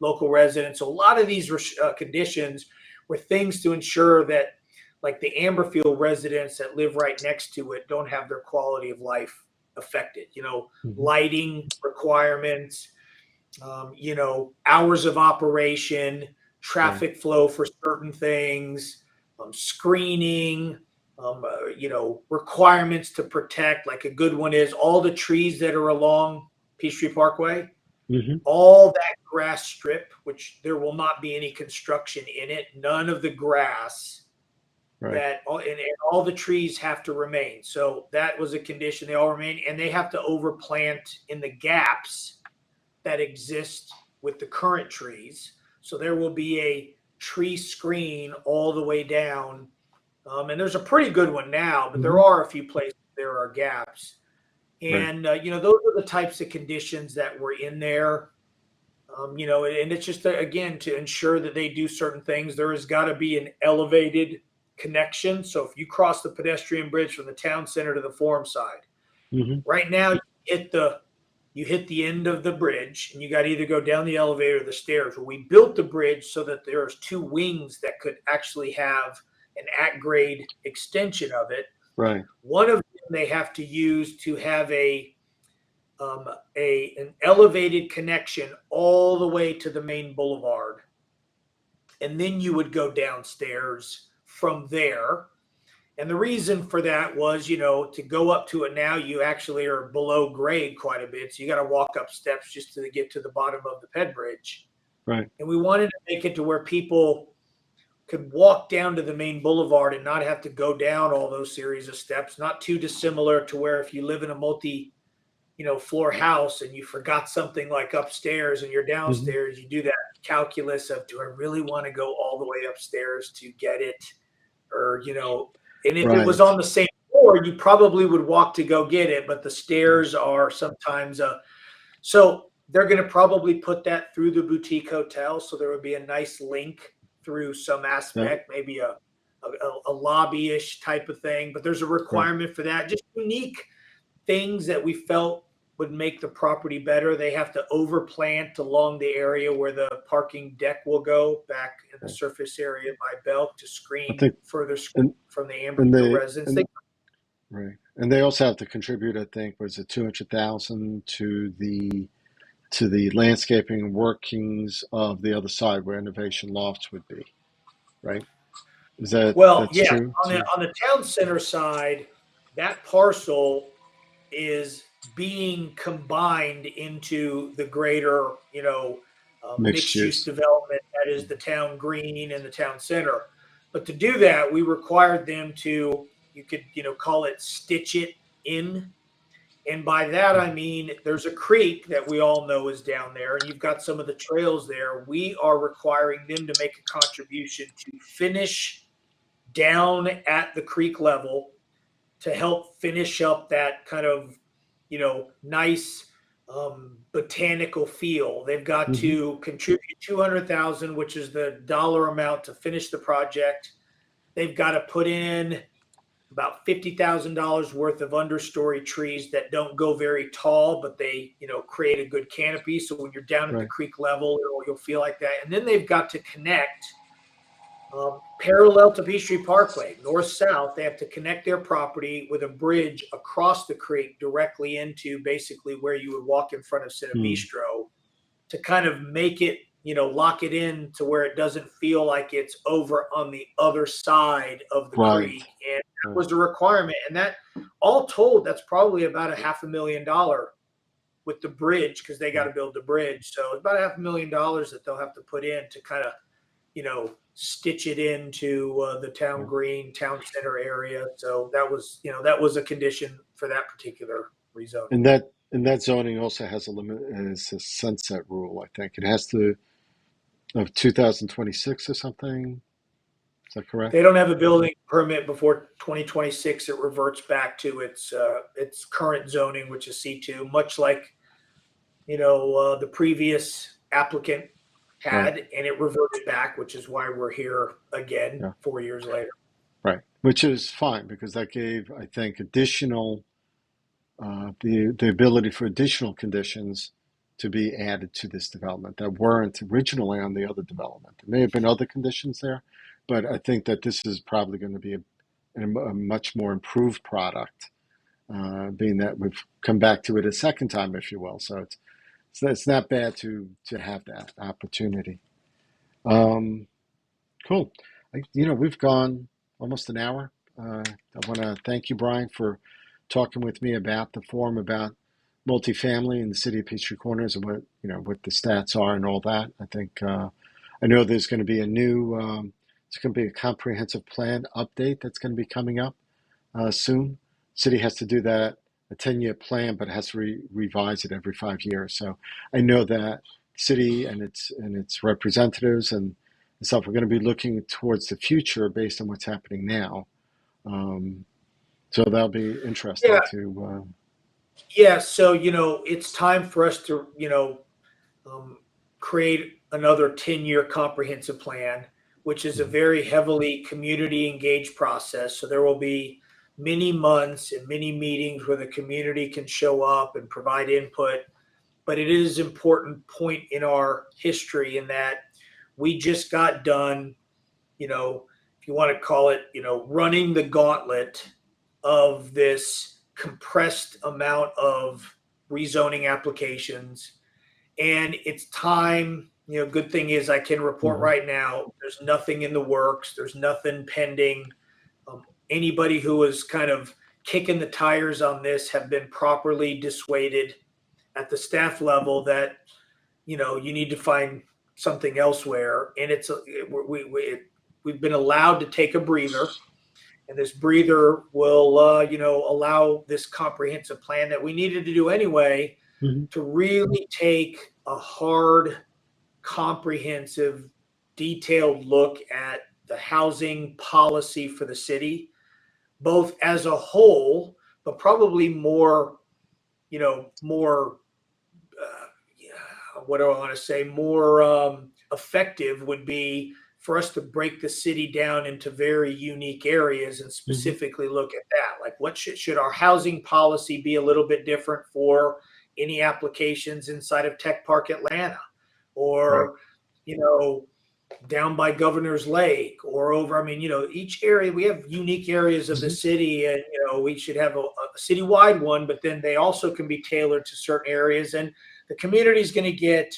local residents. So a lot of these conditions were things to ensure that, like the Amberfield residents that live right next to it, don't have their quality of life affected. Hmm. Lighting requirements, hours of operation, Right. traffic flow for certain things, screening, requirements to protect. Like a good one is all the trees that are along Peachtree Parkway, Hmm. all that grass strip, which there will not be any construction in it, none of the grass Right. that and all the trees have to remain. So that was a condition. They all remain, and they have to overplant in the gaps that exist with the current trees. So there will be a tree screen all the way down. And there's a pretty good one now, but there Hmm. are a few places there are gaps. Right. And, those are the types of conditions that were in there. And it's just, again, to ensure that they do certain things. There has got to be an elevated connection. So if you cross the pedestrian bridge from the town center to the forum side, Hmm. right now you hit the end of the bridge and you got to either go down the elevator or the stairs. Well, we built the bridge so that there's two wings that could actually have an at grade extension of it. Right. One of them they have to use to have an elevated connection all the way to the main boulevard, and then you would go downstairs from there. And the reason for that was, to go up to it now, you actually are below grade quite a bit. So you got to walk up steps just to get to the bottom of the ped bridge. Right. And we wanted to make it to where people could walk down to the main boulevard and not have to go down all those series of steps, not too dissimilar to where if you live in a floor house and you forgot something like upstairs and you're Hmm. downstairs, you do that calculus of, do I really want to go all the way upstairs to get it? Or, and if it was Right. on the same floor, you probably would walk to go get it, but the stairs are sometimes so they're going to probably put that through the boutique hotel. So there would be a nice link through some Yeah. aspect, maybe a lobby-ish type of thing, but there's a Right. requirement for that. Just unique things that we felt would make the property better. They have to overplant along the area where the parking deck will go back in the Right. surface area by Belk to I screen think, further and from the and Amberfield they residents. and right, and they also have to contribute. I think was it 200,000 to the landscaping workings of the other side where Innovation Lofts would be. Right? Is that's Yeah, true on the too? town center side, that parcel is being combined into the greater, Mixed mixed use use. development that is the town green and the town center. But to do that, we required them to, you could, call it stitch it in. And by that, I mean, there's a creek that we all know is down there, and you've got some of the trails there. We are requiring them to make a contribution to finish down at the creek level to help finish up that kind of, nice botanical feel. They've got Hmm. to contribute 200,000, which is the dollar amount to finish the project. They've got to put in about $50,000 worth of understory trees that don't go very tall, but they, create a good canopy. So when you're down at the Right. creek level, you'll feel like that. And then they've got to connect parallel to Peachtree Parkway, north south. They have to connect their property with a bridge across the creek directly into basically where you would walk in front of Mm. Cinebistro to kind of make it, lock it in to where it doesn't feel like it's over on the other side of the Right. creek. And that Right. was a requirement. And that, all told, that's probably about $500,000 with the bridge because they got Right. to build the bridge. So it's about $500,000 that they'll have to put in to kind of, stitch it into the town Right. green, town center area. So that was a condition for that particular rezoning. And that zoning also has a limit, is a sunset rule. I think it has to of 2026 or something. Is that They correct? don't have a building permit before 2026. It reverts back to its current zoning, which is C2, much like the previous applicant Right. had, and it reverted back, which is why we're here again Yeah. 4 years later. Right. Which is fine because that gave, I think, additional the ability for additional conditions to be added to this development that weren't originally on the other development. There may have been other conditions there, but I think that this is probably going to be a much more improved product, being that we've come back to it a second time, if you will. So it's not bad to have that opportunity. Um, cool. We've gone almost an hour. I want to thank you, Brian, for talking with me about the forum about multifamily in the city of Peachtree Corners and what the stats are and all that. I think I know there's going to be it's going to be a comprehensive plan update that's going to be coming up soon. City has to do that, a 10-year plan, but it has to revise it every 5 years. So I know that city and its representatives and stuff are going to be looking towards the future based on what's happening now. So that'll be Yeah, interesting to. yeah. So it's time for us to um, create another 10-year comprehensive plan, which is a Mhm. very heavily community engaged process. So there will be many months and many meetings where the community can show up and provide input. But it is an important point in our history in that we just got done, if you want to call it, running the gauntlet of this compressed amount of rezoning applications. And it's time. Good thing is I can report Mhm. right now there's nothing in the works, there's nothing pending. Anybody who was kind of kicking the tires on this have been properly dissuaded at the staff level that you need to find something elsewhere. And we've been allowed to take a breather, and this breather will allow this comprehensive plan that we needed to do anyway Mhm. to really take a hard, comprehensive, detailed look at the housing policy for the city, both as a whole, but probably more what do I want to say, more effective would be for us to break the city down into very unique areas and Mhm. specifically look at that. Like, what should our housing policy be a little bit different for any applications inside of Tech Park Atlanta, Right. or you know down by Governor's Lake, or over. I mean, each area, we have unique areas of the Mhm. city, and we should have a citywide one, but then they also can be tailored to certain areas, and the community is going to get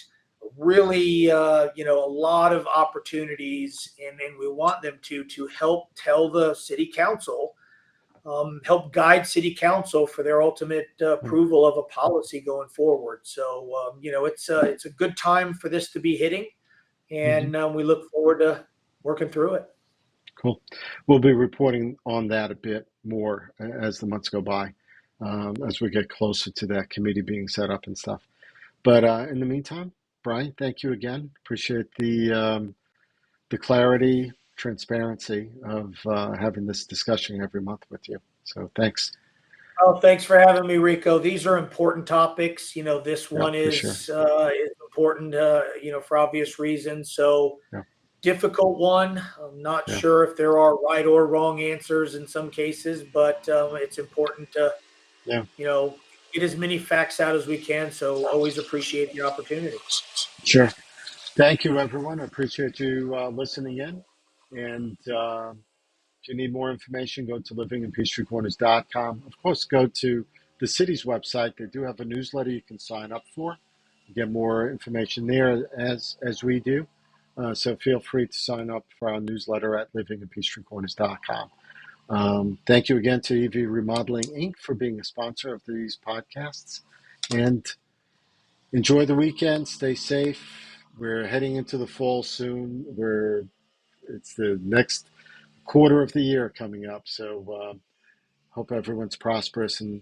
really, a lot of opportunities, and we want them to help tell the city council, help guide city council for their ultimate approval of a policy going forward. So, it's a good time for this to be hitting, Mhm. and we look forward to working through it. Cool. We'll be reporting on that a bit more as the months go by, as we get closer to that committee being set up and stuff. But in the meantime, Brian, thank you again. Appreciate the clarity, transparency of having this discussion every month with you. So thanks. Oh, thanks for having me, Rico. These are important topics. This Yeah, one for sure. is important, for obvious reasons. So, Yeah, difficult one. I'm not yeah, sure if there are right or wrong answers in some cases, but it's important to, yeah. you know, get as many facts out as we can. So, always appreciate the opportunity. Sure. Thank you, everyone. I appreciate you listening in. And if you need more information, go to livinginpeachtreecorners.com. Of course, go to the city's website. They do have a newsletter you can sign up for. You get more information there as we do. So feel free to sign up for our newsletter at livinginpeachtreecorners.com. Thank you again to EV Remodeling Inc. for being a sponsor of these podcasts. And enjoy the weekend. Stay safe. We're heading into the fall soon. It's the next quarter of the year coming up. So hope everyone's prosperous and